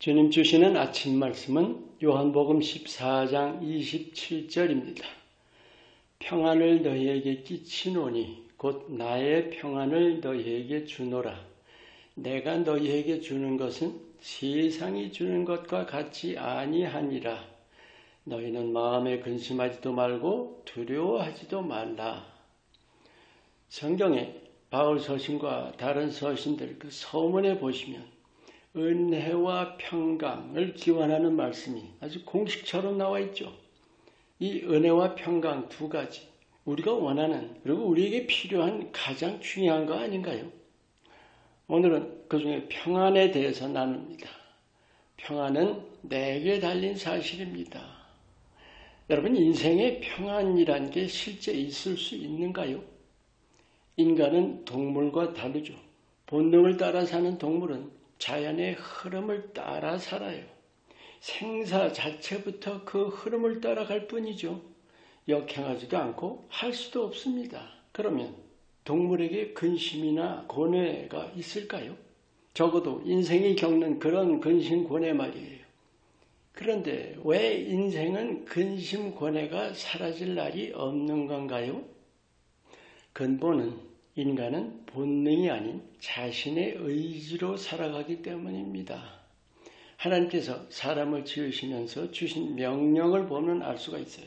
주님 주시는 아침 말씀은 요한복음 14장 27절입니다. 평안을 너희에게 끼치노니 곧 나의 평안을 너희에게 주노라. 내가 너희에게 주는 것은 세상이 주는 것과 같지 아니하니라. 너희는 마음에 근심하지도 말고 두려워하지도 말라. 성경에 바울 서신과 다른 서신들 그 서문에 보시면 은혜와 평강을 기원하는 말씀이 아주 공식처럼 나와 있죠. 이 은혜와 평강 두 가지, 우리가 원하는 그리고 우리에게 필요한 가장 중요한 거 아닌가요? 오늘은 그 중에 평안에 대해서 나눕니다. 평안은 내게 달린 사실입니다. 여러분, 인생에 평안이란 게 실제 있을 수 있는가요? 인간은 동물과 다르죠. 본능을 따라 사는 동물은 자연의 흐름을 따라 살아요. 생사 자체부터 그 흐름을 따라갈 뿐이죠. 역행하지도 않고 할 수도 없습니다. 그러면 동물에게 근심이나 고뇌가 있을까요? 적어도 인생이 겪는 그런 근심 고뇌 말이에요. 그런데 왜 인생은 근심 고뇌가 사라질 날이 없는 건가요? 근본은 인간은 본능이 아닌 자신의 의지로 살아가기 때문입니다. 하나님께서 사람을 지으시면서 주신 명령을 보면 알 수가 있어요.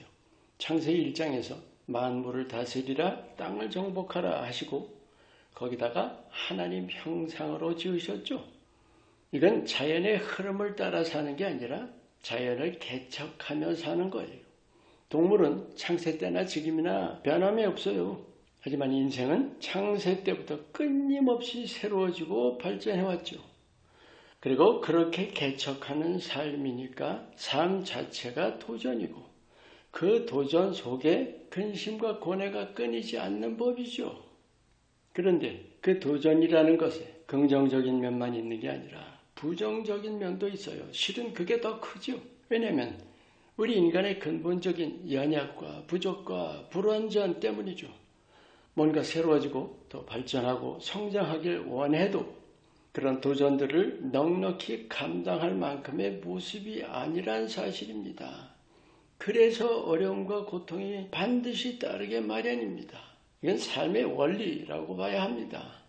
창세기 1장에서 만물을 다스리라 땅을 정복하라 하시고 거기다가 하나님 형상으로 지으셨죠. 이건 자연의 흐름을 따라 사는 게 아니라 자연을 개척하며 사는 거예요. 동물은 창세 때나 지금이나 변함이 없어요. 하지만 인생은 창세 때부터 끊임없이 새로워지고 발전해왔죠. 그리고 그렇게 개척하는 삶이니까 삶 자체가 도전이고 그 도전 속에 근심과 고뇌가 끊이지 않는 법이죠. 그런데 그 도전이라는 것에 긍정적인 면만 있는 게 아니라 부정적인 면도 있어요. 실은 그게 더 크죠. 왜냐하면 우리 인간의 근본적인 연약과 부족과 불완전 때문이죠. 뭔가 새로워지고 또 발전하고 성장하길 원해도 그런 도전들을 넉넉히 감당할 만큼의 모습이 아니란 사실입니다. 그래서 어려움과 고통이 반드시 따르게 마련입니다. 이건 삶의 원리라고 봐야 합니다.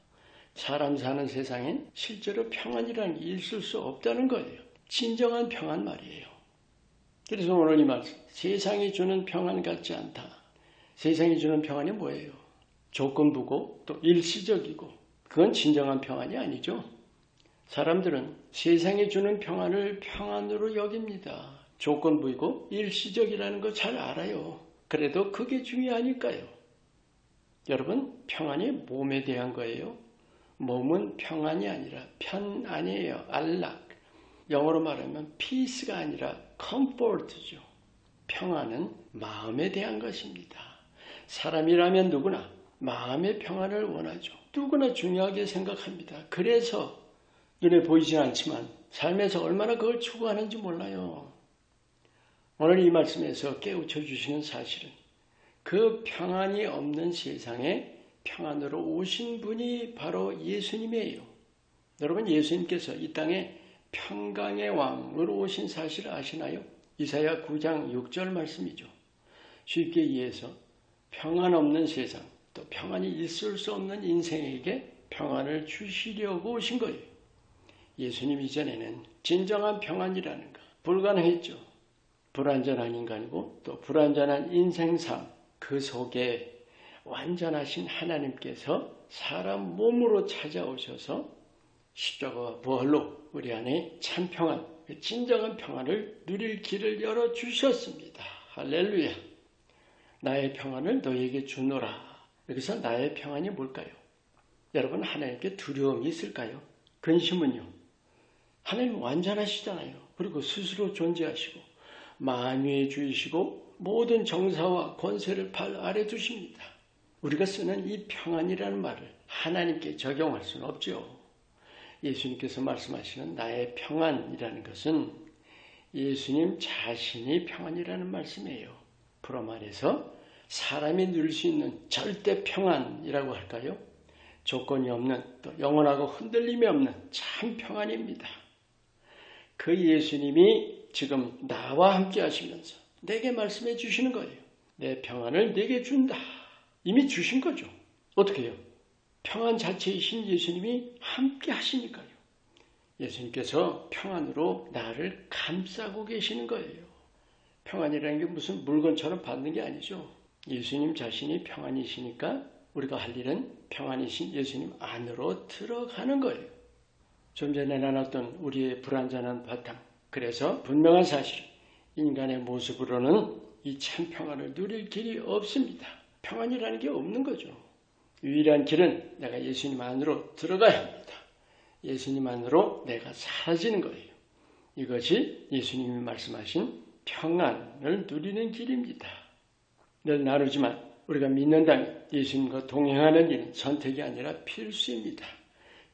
사람 사는 세상엔 실제로 평안이라는 게 있을 수 없다는 거예요. 진정한 평안 말이에요. 그래서 오늘 이 말씀, 세상이 주는 평안 같지 않다. 세상이 주는 평안이 뭐예요? 조건부고 또 일시적이고 그건 진정한 평안이 아니죠. 사람들은 세상이 주는 평안을 평안으로 여깁니다. 조건부이고 일시적이라는 거 잘 알아요. 그래도 그게 중요하니까요. 여러분, 평안이 몸에 대한 거예요. 몸은 평안이 아니라 편안이에요. 안락. 영어로 말하면 peace가 아니라 comfort죠. 평안은 마음에 대한 것입니다. 사람이라면 누구나 마음의 평안을 원하죠. 누구나 중요하게 생각합니다. 그래서 눈에 보이지 않지만 삶에서 얼마나 그걸 추구하는지 몰라요. 오늘 이 말씀에서 깨우쳐 주시는 사실은 그 평안이 없는 세상에 평안으로 오신 분이 바로 예수님이에요. 여러분, 예수님께서 이 땅에 평강의 왕으로 오신 사실을 아시나요? 이사야 9장 6절 말씀이죠. 쉽게 이해해서 평안 없는 세상, 또 평안이 있을 수 없는 인생에게 평안을 주시려고 오신 거예요. 예수님 이전에는 진정한 평안이라는 거 불가능했죠. 불완전한 인간이고 또 불완전한 인생삶, 그 속에 완전하신 하나님께서 사람 몸으로 찾아오셔서 십자가와 부활로 우리 안에 참 평안, 진정한 평안을 누릴 길을 열어주셨습니다. 할렐루야. 나의 평안을 너희에게 주노라. 여기서 나의 평안이 뭘까요? 여러분, 하나님께 두려움이 있을까요? 근심은요? 하나님 완전하시잖아요. 그리고 스스로 존재하시고 만유의 주이시고 모든 정사와 권세를 발 아래 두십니다. 우리가 쓰는 이 평안이라는 말을 하나님께 적용할 수는 없죠. 예수님께서 말씀하시는 나의 평안이라는 것은 예수님 자신이 평안이라는 말씀이에요. 그로 말해서 사람이 누릴 수 있는 절대 평안이라고 할까요? 조건이 없는 또 영원하고 흔들림이 없는 참 평안입니다. 그 예수님이 지금 나와 함께 하시면서 내게 말씀해 주시는 거예요. 내 평안을 내게 준다. 이미 주신 거죠. 어떻게 해요? 평안 자체이신 예수님이 함께 하시니까요. 예수님께서 평안으로 나를 감싸고 계시는 거예요. 평안이라는 게 무슨 물건처럼 받는 게 아니죠. 예수님 자신이 평안이시니까 우리가 할 일은 평안이신 예수님 안으로 들어가는 거예요. 좀 전에 나눴던 우리의 불완전한 바탕. 그래서 분명한 사실, 인간의 모습으로는 이 참 평안을 누릴 길이 없습니다. 평안이라는 게 없는 거죠. 유일한 길은 내가 예수님 안으로 들어가야 합니다. 예수님 안으로 내가 사라지는 거예요. 이것이 예수님이 말씀하신 평안을 누리는 길입니다. 늘 나누지만 우리가 믿는다면 예수님과 동행하는 일은 선택이 아니라 필수입니다.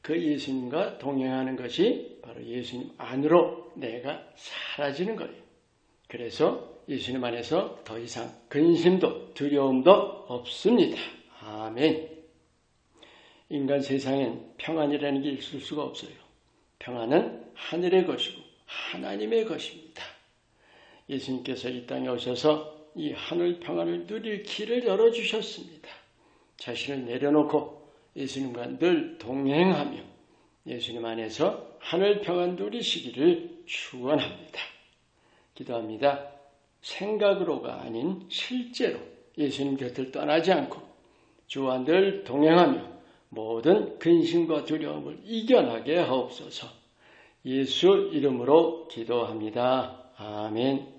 그 예수님과 동행하는 것이 바로 예수님 안으로 내가 사라지는 거예요. 그래서 예수님 안에서 더 이상 근심도 두려움도 없습니다. 아멘. 인간 세상엔 평안이라는 게 있을 수가 없어요. 평안은 하늘의 것이고 하나님의 것입니다. 예수님께서 이 땅에 오셔서 이 하늘 평안을 누릴 길을 열어주셨습니다. 자신을 내려놓고 예수님과 늘 동행하며 예수님 안에서 하늘 평안 누리시기를 축원합니다. 기도합니다. 생각으로가 아닌 실제로 예수님 곁을 떠나지 않고 주와 늘 동행하며 모든 근심과 두려움을 이겨나게 하옵소서. 예수 이름으로 기도합니다. 아멘.